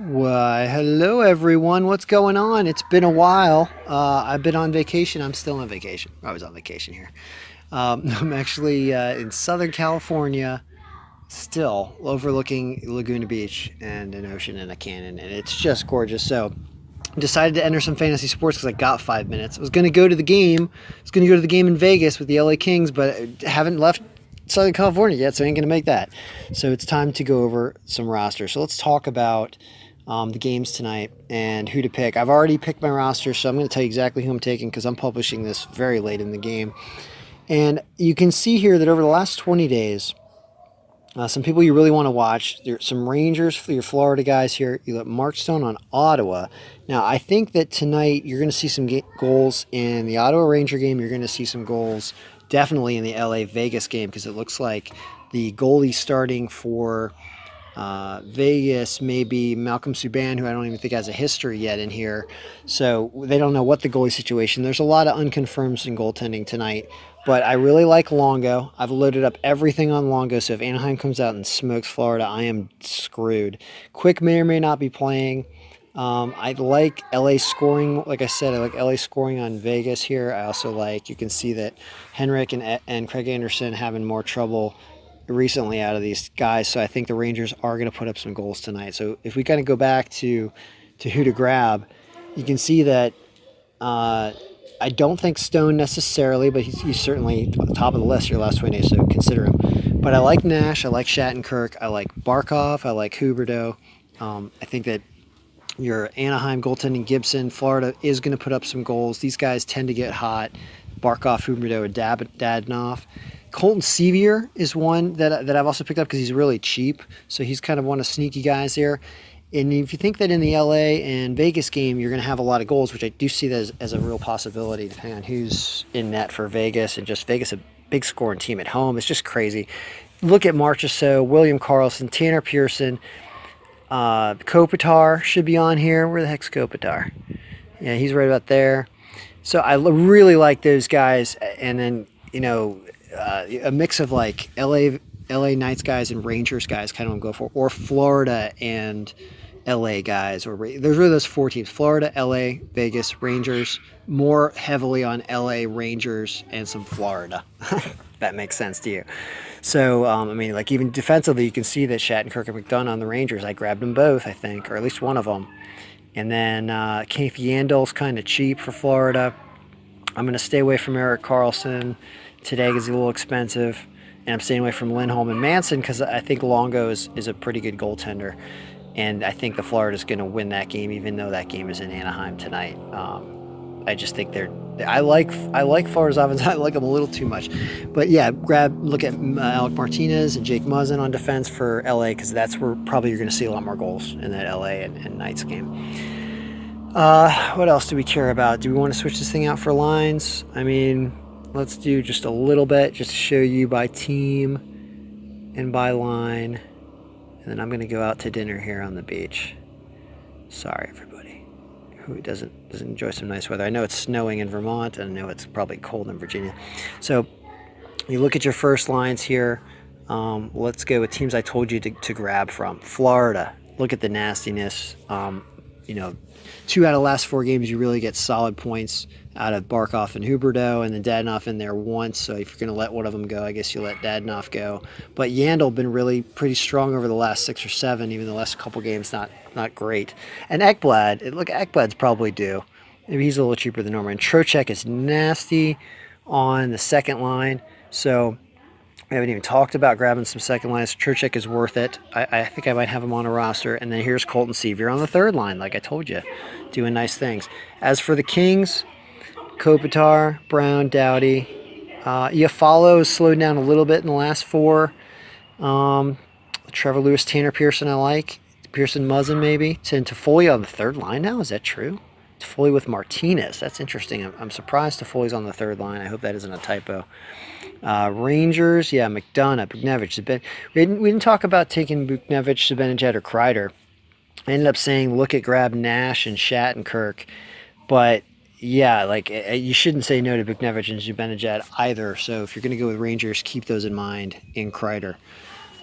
Why, hello everyone. What's going on? It's been a while. I've been on vacation. I'm still on vacation. I was on vacation here. I'm actually in Southern California, still overlooking Laguna Beach and an ocean and a canyon, and it's just gorgeous. So, decided to enter some fantasy sports because I got 5 minutes. I was going to go to the game. I was going to go to the game in Vegas with the LA Kings, but I haven't left Southern California yet, so I ain't going to make that. So it's time to go over some rosters. So let's talk about the games tonight and who to pick. I've already picked my roster, so I'm going to tell you exactly who I'm taking because I'm publishing this very late in the game. And you can see here that over the last 20 days, some people you really want to watch. There's some Rangers for your Florida guys here. You got Marchstone on Ottawa. Now, I think that tonight you're going to see some goals in the Ottawa Ranger game. You're going to see some goals definitely in the LA Vegas game because it looks like the goalie starting for Vegas may be Malcolm Subban, who I don't even think has a history yet in here. So they don't know what the goalie situation. There's a lot of unconfirmed in goaltending tonight. But I really like Longo. I've loaded up everything on Longo, so if Anaheim comes out and smokes Florida, I am screwed. Quick may or may not be playing. I like LA scoring. Like I said, I like LA scoring on Vegas here. I also like, you can see that Henrik and Craig Anderson having more trouble recently out of these guys. So I think the Rangers are going to put up some goals tonight. So if we kind of go back to who to grab, you can see that I don't think Stone necessarily, but he's certainly at the top of the list your last 20 days, so consider him. But I like Nash, I like Shattenkirk, I like Barkov, I like Huberdeau. I think that your Anaheim goaltending Gibson, Florida is going to put up some goals. These guys tend to get hot. Barkov, Huberdeau, and Dadonov. Colton Sevier is one that I've also picked up because he's really cheap, so he's kind of one of sneaky guys here. And if you think that in the LA and Vegas game, you're going to have a lot of goals, which I do see that as a real possibility, depending on who's in net for Vegas. And just Vegas, a big scoring team at home. It's just crazy. Look at Marchessault, William Karlsson, Tanner Pearson, Kopitar should be on here. Where the heck's Kopitar? Yeah, he's right about there. So I really like those guys. And then, a mix of like LA Knights guys and Rangers guys kind of want to go for, or Florida and LA guys, or there's really those four teams: Florida, LA, Vegas, Rangers. More heavily on LA, Rangers, and some Florida. That makes sense to you. So, like even defensively, you can see that Shattenkirk and McDonough on the Rangers. I grabbed them both, I think, or at least one of them. And then Keith Yandle's kind of cheap for Florida. I'm going to stay away from Erik Karlsson today because he's a little expensive. And I'm staying away from Lindholm and Manson because I think Longo is a pretty good goaltender. And I think the Florida's going to win that game, even though that game is in Anaheim tonight. I just think I like Florida's offense. I like them a little too much. But yeah, look at Alec Martinez and Jake Muzzin on defense for LA because that's where probably you're going to see a lot more goals in that LA and Knights game. What else do we care about? Do we want to switch this thing out for lines? Let's do just a little bit just to show you by team and by line. And then I'm going to go out to dinner here on the beach. Sorry, everybody who doesn't enjoy some nice weather. I know it's snowing in Vermont, and I know it's probably cold in Virginia. So you look at your first lines here. Let's go with teams I told you to grab from. Florida, look at the nastiness. 2 out of the last 4 games, you really get solid points out of Barkov and Huberdeau, and then Dadonov in there once. So if you're going to let one of them go, I guess you let Dadonov go. But Yandle been really pretty strong over the last 6 or 7, even the last couple games not great. And Ekblad's probably due. Maybe he's a little cheaper than normal. And Trocheck is nasty on the second line. So we haven't even talked about grabbing some second lines. Trocheck is worth it. I think I might have him on a roster. And then here's Colton Sevier on the third line, like I told you, doing nice things. As for the Kings, Kopitar, Brown, Doughty. Iafallo has slowed down a little bit in the last 4. Trevor Lewis, Tanner Pearson I like. Pearson Muzzin maybe. Toffoli on the third line now, is that true? Toffoli with Martinez, that's interesting. I'm surprised Toffoli's on the third line. I hope that isn't a typo. Rangers, yeah, McDonough, Buchnevich. We didn't talk about taking Buchnevich, Zibanejad, or Kreider. I ended up saying look at grab Nash and Shattenkirk, but yeah, you shouldn't say no to Buchnevich and Zibanejad either. So if you're going to go with Rangers, keep those in mind in Kreider.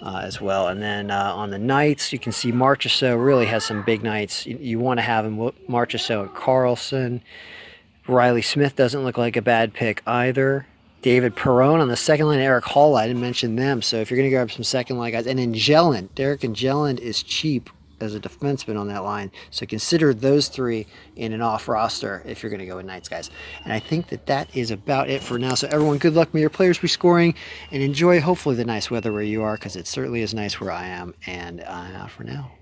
as well. And then on the nights, you can see Marchessault really has some big nights. You want to have him, Marchessault and Carlson. Riley Smith doesn't look like a bad pick either. David Perron on the second line. Eric Hall, I didn't mention them. So if you're going to grab some second line guys, and Angelland, Derek Angelland is cheap as a defenseman on that line. So consider those three in an off roster if you're going to go with Knights, guys. And I think that is about it for now. So everyone, good luck. May your players be scoring, and enjoy hopefully the nice weather where you are, because it certainly is nice where I am. And for now.